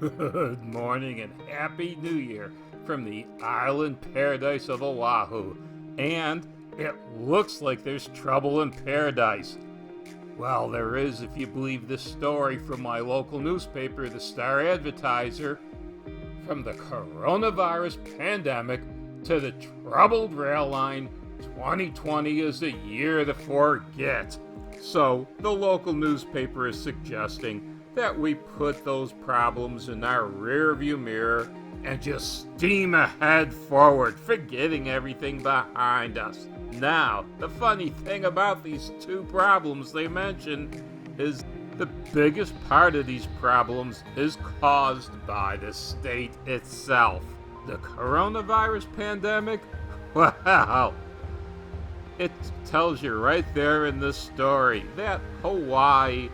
Good morning and Happy New Year from the island paradise of Oahu. And it looks like there's trouble in paradise. Well, there is if you believe this story from my local newspaper, the Star Advertiser. From the coronavirus pandemic to the troubled rail line, 2020 is a year to forget. So, the local newspaper is suggesting that we put those problems in our rearview mirror and just steam ahead forward, forgetting everything behind us. Now, the funny thing about these two problems they mention is the biggest part of these problems is caused by the state itself. The coronavirus pandemic? Well, it tells you right there in this story that Hawaii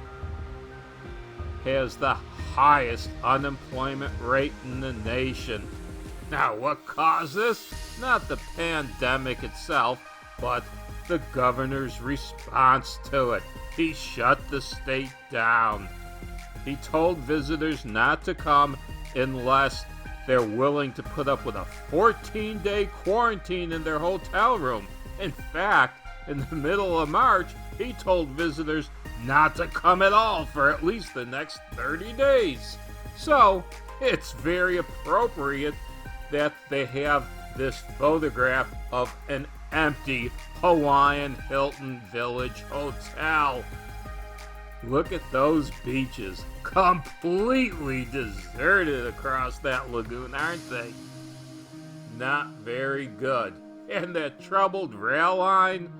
has the highest unemployment rate in the nation. Now, what caused this? Not the pandemic itself, but the governor's response to it. He shut the state down. He told visitors not to come unless they're willing to put up with a 14-day quarantine in their hotel room. In fact, in the middle of March, he told visitors not to come at all for at least the next 30 days. So, it's very appropriate that they have this photograph of an empty Hawaiian Hilton Village hotel. Look at those beaches, completely deserted across that lagoon, aren't they? Not very good. And that troubled rail line?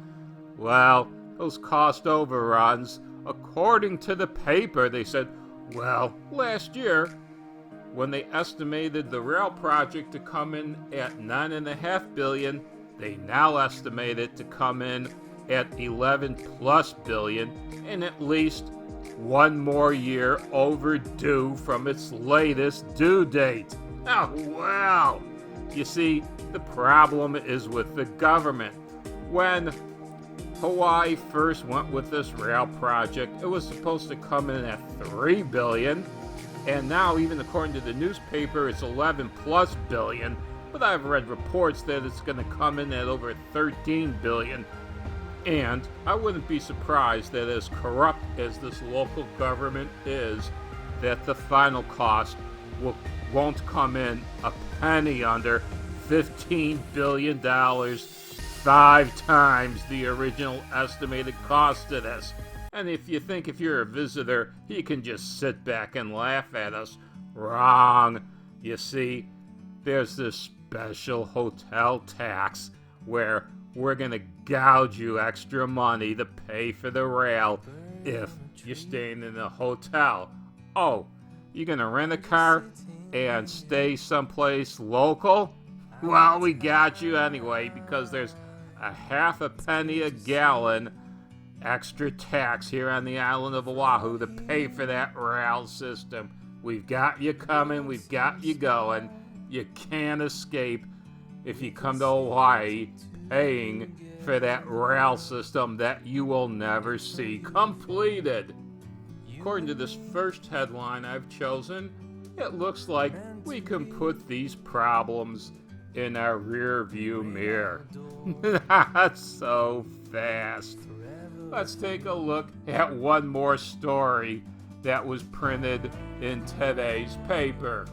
Well, those cost overruns, according to the paper, they said, well, last year, when they estimated the rail project to come in at $9.5 billion, they now estimate it to come in at $11+ billion, and at least one more year overdue from its latest due date. Oh, wow! You see, the problem is with the government. When Hawaii first went with this rail project, it was supposed to come in at $3 billion, and now, even according to the newspaper, it's $11+ billion. But I've read reports that it's going to come in at over $13 billion. And I wouldn't be surprised that as corrupt as this local government is, that the final cost won't come in a penny under $15 billion, 5 times the original estimated cost of this. And if you think if you're a visitor, you can just sit back and laugh at us, wrong. You see, there's this special hotel tax where we're going to gouge you extra money to pay for the rail if you're staying in a hotel. Oh, you're going to rent a car and stay someplace local? Well, we got you anyway, because there's a half a penny a gallon extra tax here on the island of Oahu to pay for that rail system. We've got you coming, we've got you going. You can't escape if you come to Hawaii paying for that rail system that you will never see completed. According to this first headline I've chosen, it looks like we can put these problems in our rear view mirror. Not so fast. Let's take a look at one more story that was printed in today's paper.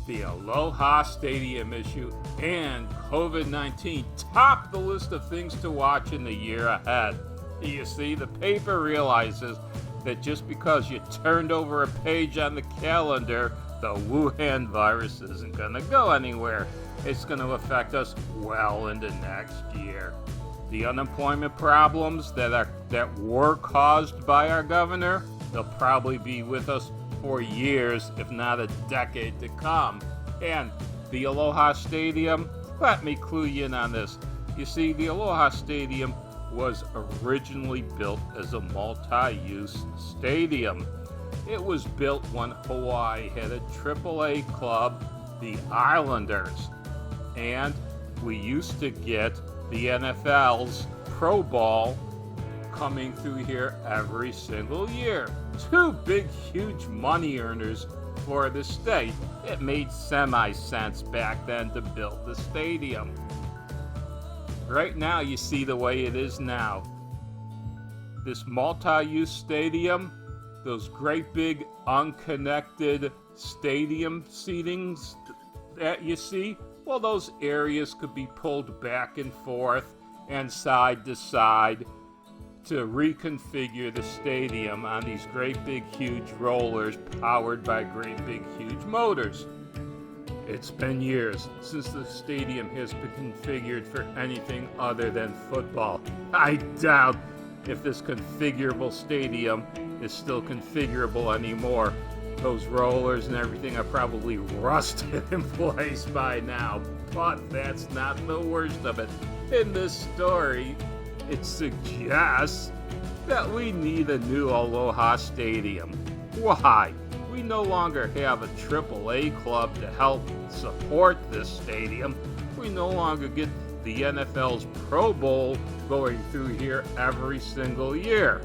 The Aloha Stadium issue and COVID-19 top the list of things to watch in the year ahead. You see, the paper realizes that just because you turned over a page on the calendar, the Wuhan virus isn't going to go anywhere. It's going to affect us well into next year. The unemployment problems that were caused by our governor, they'll probably be with us for years, if not a decade to come. And the Aloha Stadium, let me clue you in on this. You see, the Aloha Stadium was originally built as a multi-use stadium. It was built when Hawaii had a AAA club, the Islanders. And we used to get the NFL's Pro Bowl coming through here every single year. Two big, huge money earners for the state. It made semi-sense back then to build the stadium. Right now, you see the way it is now. This multi-use stadium, those great big unconnected stadium seatings that you see, well, those areas could be pulled back and forth and side to side to reconfigure the stadium on these great big huge rollers powered by great big huge motors. It's been years since the stadium has been configured for anything other than football. I doubt if this configurable stadium is still configurable anymore. Those rollers and everything are probably rusted in place by now, but that's not the worst of it. In this story, it suggests that we need a new Aloha Stadium. Why? We no longer have a AAA club to help support this stadium. We no longer get the NFL's Pro Bowl going through here every single year.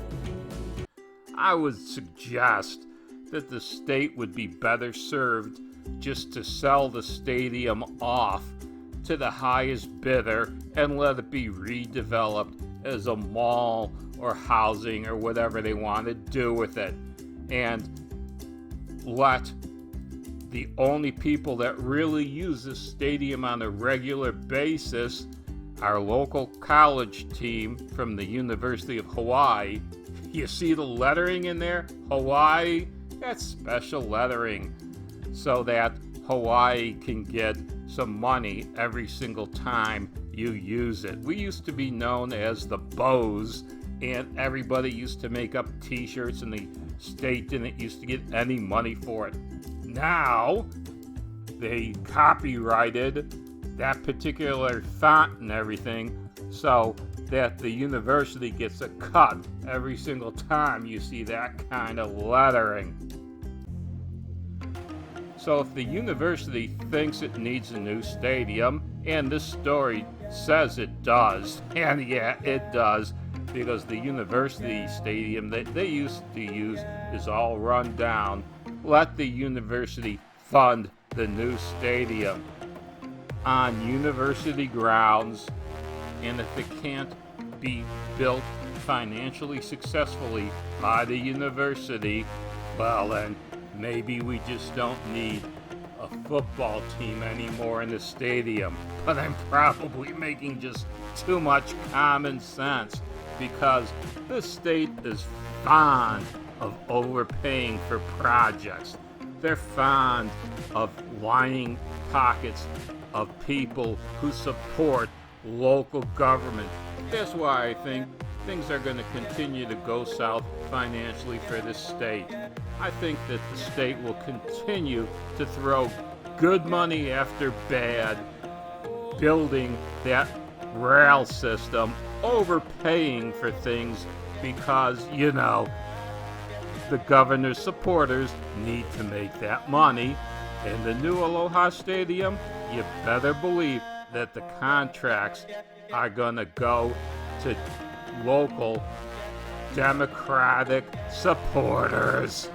I would suggest that the state would be better served just to sell the stadium off to the highest bidder and let it be redeveloped as a mall or housing or whatever they want to do with it, and let the only people that really use this stadium on a regular basis, our local college team from the University of Hawaii. You see the lettering in there? Hawaii? That's special lettering so that Hawaii can get some money every single time you use it. We used to be known as the Bows, and everybody used to make up t-shirts, and the state didn't used to get any money for it. Now, they copyrighted that particular font and everything so that the university gets a cut every single time you see that kind of lettering. So if the university thinks it needs a new stadium, and this story says it does, and yeah, it does, because the university stadium that they used to use is all run down, let the university fund the new stadium on university grounds, and if it can't be built financially successfully by the university, well then maybe we just don't need a football team anymore in the stadium. But I'm probably making just too much common sense, because the state is fond of overpaying for projects. They're fond of lining pockets of people who support local government. That's why I think things are going to continue to go south financially for the state. I think that the state will continue to throw good money after bad, building that rail system, overpaying for things because, you know, the governor's supporters need to make that money. And the new Aloha Stadium, you better believe that the contracts are going to go to local Democratic supporters.